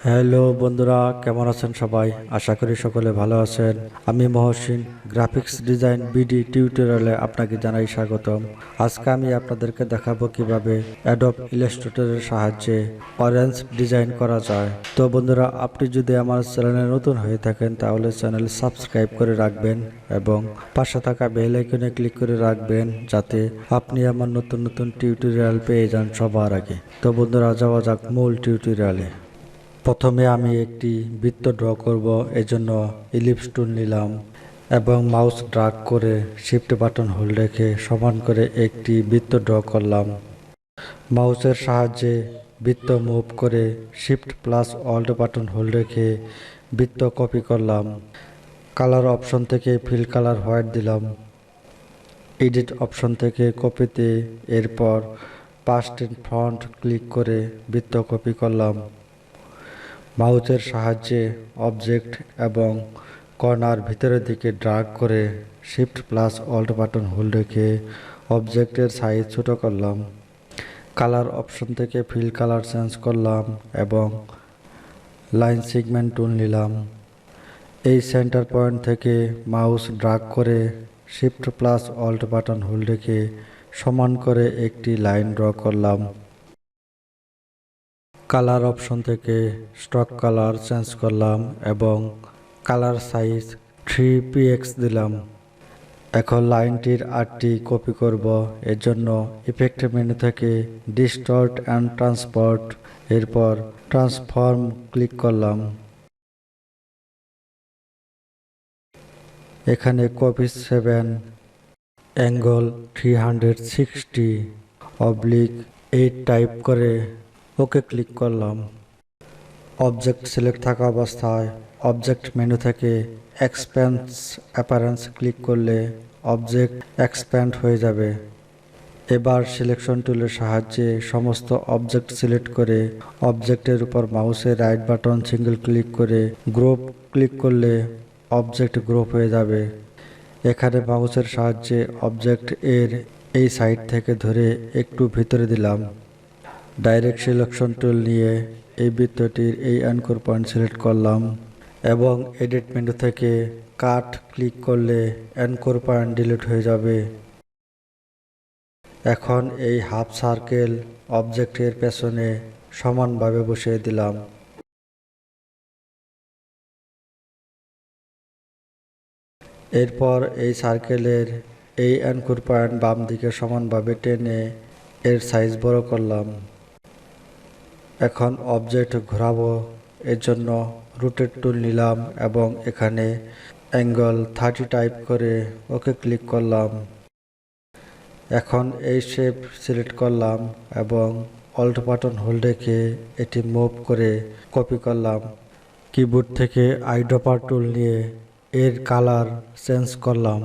Hello বন্ধুরা, কেমন আছেন সবাই? আশা করি সকলে ভালো আছেন। আমি মহসিন, গ্রাফিক্স ডিজাইন বিডি টিউটোরিয়ালে আপনাকে জানাই স্বাগতম। আজকে আমি আপনাদেরকে দেখাবো কিভাবে অ্যাডোব ইলাস্ট্রেটরের সাহায্যে অরেঞ্জ ডিজাইন করা যায়। তো বন্ধুরা, আপনি যদি আমার চ্যানেলে নতুন হয়ে থাকেন তাহলে চ্যানেল সাবস্ক্রাইব করে রাখবেন এবং পাশে থাকা বেল আইকনে ক্লিক করে রাখবেন যাতে আপনি আমার নতুন নতুন টিউটোরিয়াল পেয়ে যান সবার আগে। তো বন্ধুরা, যাওয়া যাক মূল টিউটোরিয়ালে। প্রথমে আমি একটি বৃত্ত ড্র করব, এজন্য ইলিপস টুল নিলাম এবং মাউস ড্রাগ করে শিফট বাটন হোল্ড রেখে সমান করে একটি বৃত্ত ড্র করলাম। মাউসের সাহায্যে বৃত্ত মুভ করে shift plus alt button hold রেখে বৃত্ত কপি করলাম। কালার অপশন থেকে ফিল কালার হোয়াইট দিলাম। এডিট অপশন থেকে কপিতে, এরপর পাস্ট ইন ফ্রন্ট ক্লিক করে বৃত্ত কপি করলাম। মাউসের সাহায্যে অবজেক্ট এবং কর্নার ভিতরের দিকে ড্রাগ করে shift plus alt button hold রেখে অবজেক্টের সাইজ ছোট করলাম। কালার অপশন থেকে ফিল কালার চেঞ্জ করলাম এবং লাইন সেগমেন্ট টুল নিলাম। এই সেন্টার পয়েন্ট থেকে মাউস ড্রাগ করে shift plus alt button hold রেখে সমান করে একটি লাইন ড্র করলাম। কালার অপশন থেকে স্টক কালার চেঞ্জ করলাম এবং কালার সাইজ 3px দিলাম। এখন লাইনটির আর্টটি কপি করব, এর জন্য ইফেক্ট মেনু থেকে ডিস্টর্ট অ্যান্ড ট্রান্সপোর্ট, এরপর ট্রান্সফর্ম ক্লিক করলাম। এখানে কপি 7 অ্যাঙ্গল 360 অবলিক 8 টাইপ করে ওকে ক্লিক করলাম। অবজেক্ট সিলেক্ট থাকা অবস্থায় অবজেক্ট মেনু থেকে এক্সপ্যান্ড অ্যাপারেন্স ক্লিক করলে অবজেক্ট এক্সপ্যান্ড হয়ে যাবে। এবার সিলেকশন টুলের সাহায্যে সমস্ত অবজেক্ট সিলেক্ট করে অবজেক্টের উপর মাউসের রাইট বাটন সিঙ্গেল ক্লিক করে গ্রুপ ক্লিক করলে অবজেক্ট গ্রুপ হয়ে যাবে। এখানে মাউসের সাহায্যে অবজেক্ট এর এই সাইড থেকে ধরে একটু ভিতরে দিলাম। ডাইরেক্ট সিলেকশন টুল নিয়ে এই বৃত্তটির এই অ্যাঙ্কর পয়েন্ট সিলেক্ট করলাম এবং এডিট মেনু থেকে কাট ক্লিক করলে অ্যাঙ্কর পয়েন্ট ডিলিট হয়ে যাবে। এখন এই হাফ সার্কেল অবজেক্টের পেছনে সমানভাবে বসিয়ে দিলাম। এরপর এই সার্কেলের এই অ্যাঙ্কর পয়েন্ট বাম দিকে সমানভাবে টেনে এর সাইজ বড় করলাম। এখন অবজেক্ট ঘোরাবো, এর জন্য রোটেট টুল নিলাম এবং এখানে অ্যাঙ্গেল 30 টাইপ করে ওকে ক্লিক করলাম। এখন এই শেপ সিলেক্ট করলাম এবং অল্ট বাটন হোল্ড রেখে এটি মুভ করে কপি করলাম। কিবোর্ড থেকে আইড্রপার টুল নিয়ে এর কালার চেঞ্জ করলাম।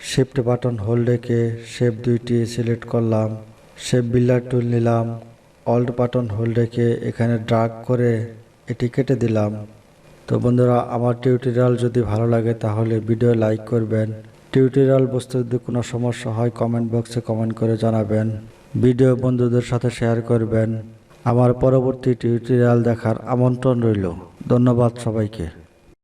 শিফট বাটন হোল্ড রেখে শেপ দুইটি সিলেক্ট করলাম। শেপ বিল্ডার টুল নিলাম, অল্ট বাটন হোল্ড রেখে এখানে ড্রাগ করে এটি কেটে দিলাম। তো বন্ধুরা, আমার টিউটোরিয়াল যদি ভালো লাগে তাহলে ভিডিও লাইক করবেন। টিউটোরিয়াল বুঝতে যদি কোনো সমস্যা হয় কমেন্ট বক্সে কমেন্ট করে জানাবেন। ভিডিও বন্ধুদের সাথে শেয়ার করবেন। আমার পরবর্তী টিউটোরিয়াল দেখার আমন্ত্রণ রইল। ধন্যবাদ সবাইকে।